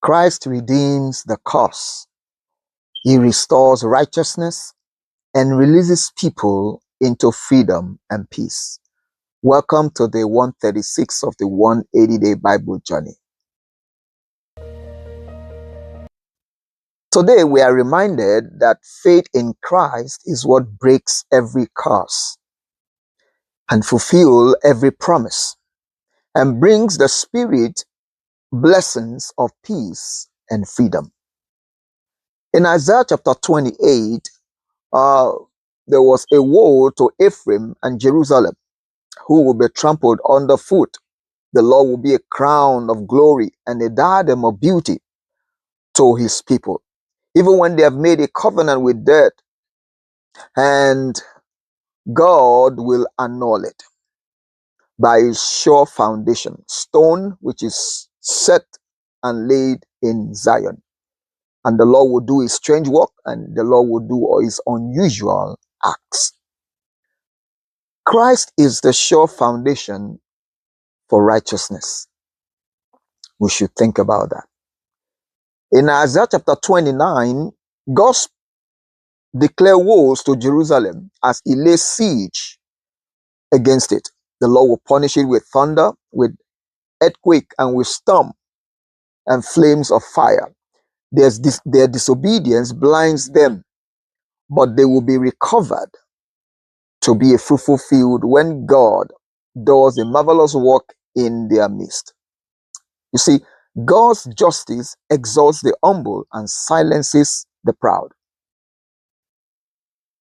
Christ redeems the curse. He restores righteousness and releases people into freedom and peace. Welcome to day 136 of the 180-day Bible journey. Today we are reminded that faith in Christ is what breaks every curse and fulfills every promise and brings the Spirit blessings of peace and freedom. In Isaiah chapter 28, there was a woe to Ephraim and Jerusalem, who will be trampled underfoot. The Lord will be a crown of glory and a diadem of beauty to his people. Even when they have made a covenant with death, and God will annul it by his sure foundation, stone which is set and laid in Zion. And the Lord will do his strange work, and the Lord will do his unusual acts. Christ is the sure foundation for righteousness. We should think about that. In Isaiah chapter 29, God declares woes to Jerusalem as he lays siege against it. The Lord will punish it with thunder, with earthquake, and with storm and flames of fire. Their disobedience blinds them, but they will be recovered to be a fruitful field when God does a marvelous work in their midst. You see, God's justice exalts the humble and silences the proud.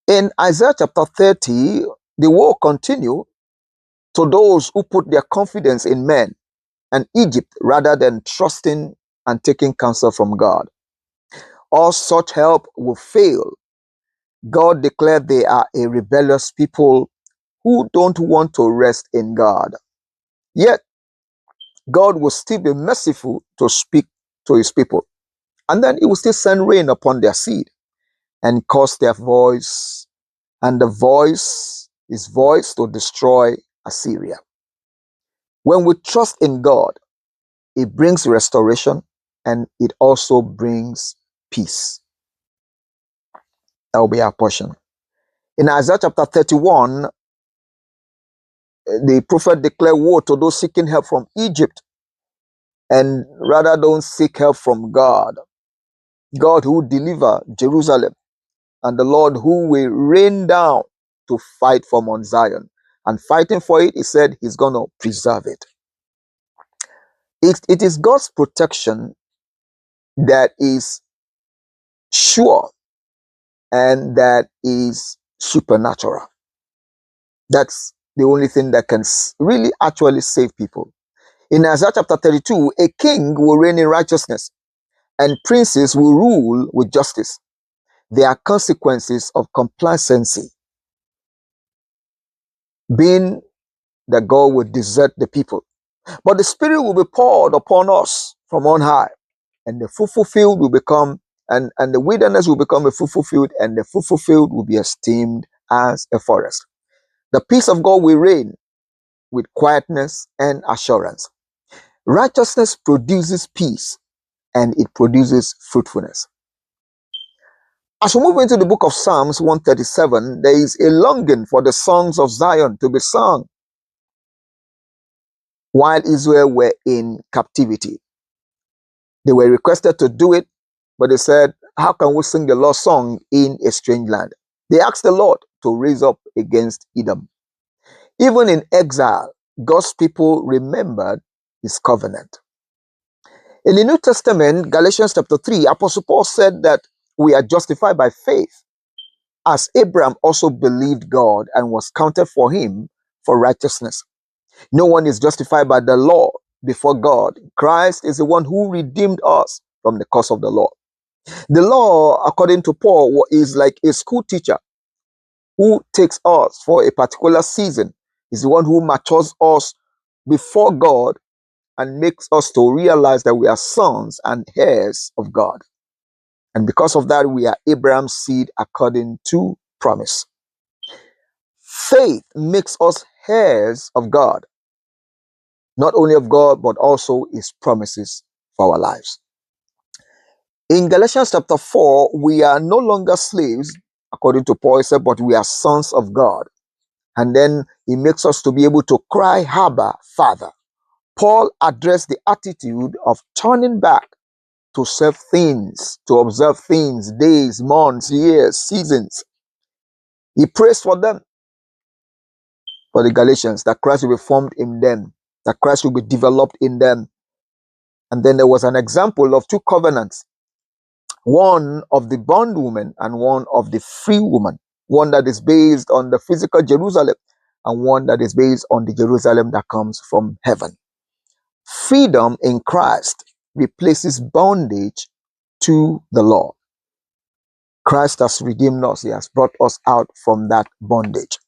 In Isaiah chapter 30, the woe continues to those who put their confidence in men and Egypt rather than trusting and taking counsel from God. All such help will fail. God declared they are a rebellious people who don't want to rest in God. Yet, God will still be merciful to speak to his people. And then he will still send rain upon their seed and cause their voice, and his voice to destroy Assyria. When we trust in God, it brings restoration and it also brings peace. That will be our portion. In Isaiah chapter 31, the prophet declared woe to those seeking help from Egypt and rather don't seek help from God. God who deliver Jerusalem, and the Lord who will rain down to fight for Mount Zion. And fighting for it, he said he's going to preserve it. It is God's protection that is sure and that is supernatural. That's the only thing that can really actually save people. In Isaiah chapter 32, a king will reign in righteousness and princes will rule with justice. There are consequences of complacency, being that God will desert the people. But the Spirit will be poured upon us from on high, and the fruitful field will become, and the wilderness will become a fruitful field, and the fruitful field will be esteemed as a forest. The peace of God will reign with quietness and assurance. Righteousness produces peace, and it produces fruitfulness. As we move into the book of Psalms 137, there is a longing for the songs of Zion to be sung while Israel were in captivity. They were requested to do it, but they said, how can we sing the Lord's song in a strange land? They asked the Lord to raise up against Edom. Even in exile, God's people remembered his covenant. In the New Testament, Galatians chapter 3, Apostle Paul said that we are justified by faith, as Abraham also believed God and was counted for him for righteousness. No one is justified by the law before God. Christ is the one who redeemed us from the curse of the law. The law, according to Paul, is like a school teacher who takes us for a particular season. Is the one who matures us before God and makes us to realize that we are sons and heirs of God. And because of that, we are Abraham's seed according to promise. Faith makes us heirs of God. Not only of God, but also his promises for our lives. In Galatians chapter 4, we are no longer slaves, according to Paul said, but we are sons of God. And then he makes us to be able to cry, Abba, Father. Paul addressed the attitude of turning back to serve things, to observe things, days, months, years, seasons. He prays for them, for the Galatians, that Christ will be formed in them, that Christ will be developed in them. And then there was an example of two covenants, one of the bondwoman and one of the free woman, one that is based on the physical Jerusalem and one that is based on the Jerusalem that comes from heaven. Freedom in Christ replaces bondage to the law. Christ has redeemed us. He has brought us out from that bondage.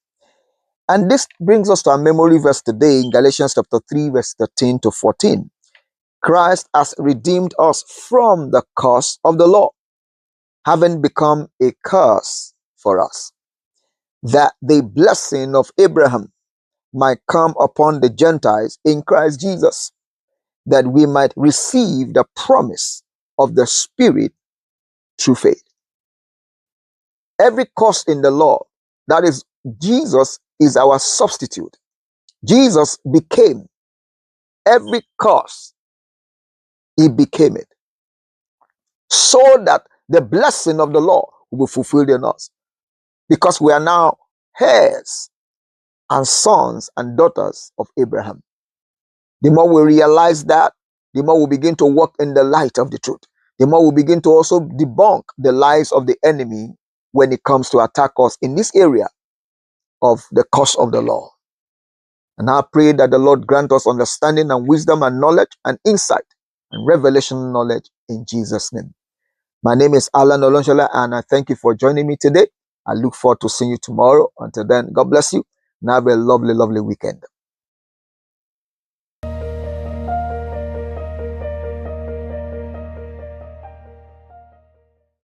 And this brings us to our memory verse today in Galatians chapter 3, verse 13 to 14. Christ has redeemed us from the curse of the law, having become a curse for us, that the blessing of Abraham might come upon the Gentiles in Christ Jesus, that we might receive the promise of the Spirit through faith. Every curse in the law, that is, Jesus is our substitute. Jesus became every curse. He became it, so that the blessing of the law will be fulfilled in us, because we are now heirs and sons and daughters of Abraham. The more we realize that, the more we begin to walk in the light of the truth. The more we begin to also debunk the lies of the enemy when it comes to attack us in this area of the curse of the law. And I pray that the Lord grant us understanding and wisdom and knowledge and insight and revelation knowledge in Jesus' name. My name is Alan Olonshola, and I thank you for joining me today. I look forward to seeing you tomorrow. Until then, God bless you and have a lovely, lovely weekend.